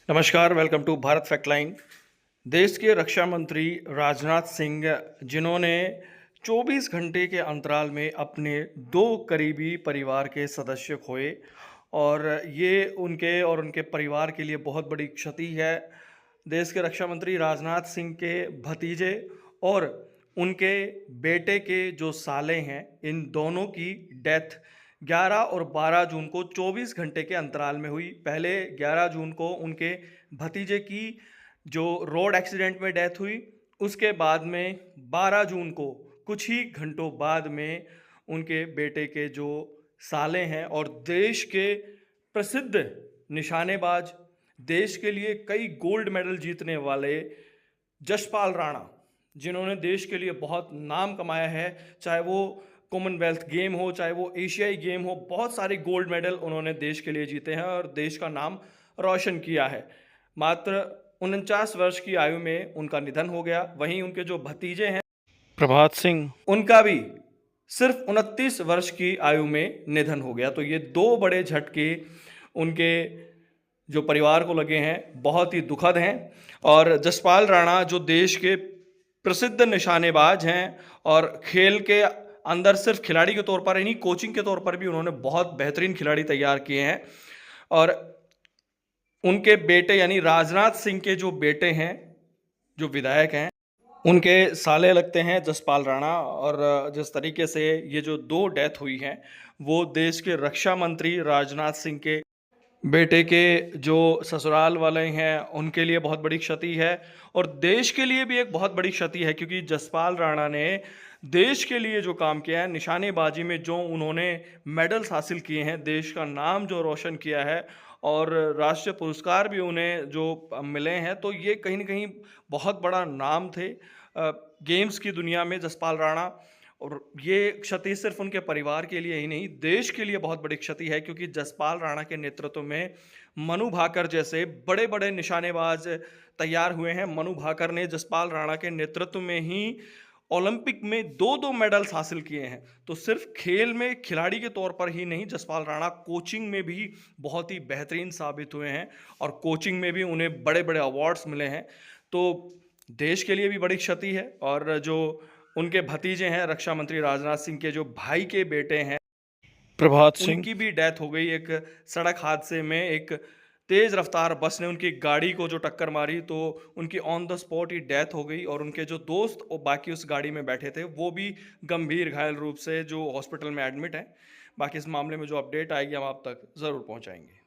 नमस्कार, welcome to Bharat फैक्टलाइन। देश के रक्षा मंत्री राजनाथ सिंह, जिन्होंने 24 घंटे के अंतराल में अपने 2 करीबी परिवार के सदस्य खोए, और ये उनके और उनके परिवार के लिए बहुत बड़ी क्षति है। देश के रक्षा मंत्री राजनाथ सिंह के भतीजे और उनके बेटे के जो साले हैं, इन दोनों की डेथ 11 और 12 जून को 24 घंटे के अंतराल में हुई। पहले 11 जून को उनके भतीजे की जो रोड एक्सीडेंट में डेथ हुई, उसके बाद में 12 जून को कुछ ही घंटों बाद में उनके बेटे के जो साले हैं और देश के प्रसिद्ध निशानेबाज, देश के लिए कई गोल्ड मेडल जीतने वाले जसपाल राणा, जिन्होंने देश के लिए बहुत नाम कमाया है, चाहे वो कॉमनवेल्थ गेम हो, चाहे वो एशियाई गेम हो, बहुत सारे गोल्ड मेडल उन्होंने देश के लिए जीते हैं और देश का नाम रोशन किया है। मात्र 49 वर्ष की आयु में उनका निधन हो गया। वहीं उनके जो भतीजे हैं प्रभात सिंह, उनका भी सिर्फ 29 वर्ष की आयु में निधन हो गया। तो ये 2 बड़े झटके उनके जो परिवार को लगे हैं, बहुत ही दुखद हैं। और जसपाल राणा जो देश के प्रसिद्ध निशानेबाज हैं और खेल के अंदर सिर्फ खिलाड़ी के तौर पर ही नहीं, कोचिंग के तौर पर भी उन्होंने बहुत बेहतरीन खिलाड़ी तैयार किए हैं। और उनके बेटे यानी राजनाथ सिंह के जो बेटे हैं, जो विधायक हैं, उनके साले लगते हैं जसपाल राणा। और जिस तरीके से ये जो 2 डेथ हुई हैं, वो देश के रक्षा मंत्री राजनाथ सिंह के बेटे के जो ससुराल वाले हैं, उनके लिए बहुत बड़ी क्षति है और देश के लिए भी एक बहुत बड़ी क्षति है, क्योंकि जसपाल राणा ने देश के लिए जो काम किया है, निशानेबाजी में जो उन्होंने मेडल्स हासिल किए हैं, देश का नाम जो रोशन किया है और राष्ट्रीय पुरस्कार भी उन्हें जो मिले हैं, तो ये कहीं ना कहीं बहुत बड़ा नाम थे गेम्स की दुनिया में जसपाल राणा। और ये क्षति सिर्फ उनके परिवार के लिए ही नहीं, देश के लिए बहुत बड़ी क्षति है, क्योंकि जसपाल राणा के नेतृत्व में मनु भाकर जैसे बड़े बड़े निशानेबाज तैयार हुए हैं। मनु भाकर ने जसपाल राणा के नेतृत्व में ही ओलंपिक में 2-2 मेडल्स हासिल किए हैं। तो सिर्फ खेल में खिलाड़ी के तौर पर ही नहीं, जसपाल राणा कोचिंग में भी बहुत ही बेहतरीन साबित हुए हैं और कोचिंग में भी उन्हें बड़े बड़े अवार्ड्स मिले हैं। तो देश के लिए भी बड़ी क्षति है। और जो उनके भतीजे हैं, रक्षा मंत्री राजनाथ सिंह के जो भाई के बेटे हैं प्रभात सिंह, उनकी भी डेथ हो गई एक सड़क हादसे में। एक तेज रफ्तार बस ने उनकी गाड़ी को जो टक्कर मारी, तो उनकी on the spot he death हो गई। और उनके जो दोस्त और बाकी उस गाड़ी में बैठे थे, वो भी गंभीर घायल रूप से जो हॉस्पिटल में एडमिट हैं। बाकी इस मामले में जो अपडेट आएगी हम आप तक ज़रूर पहुंचाएंगे।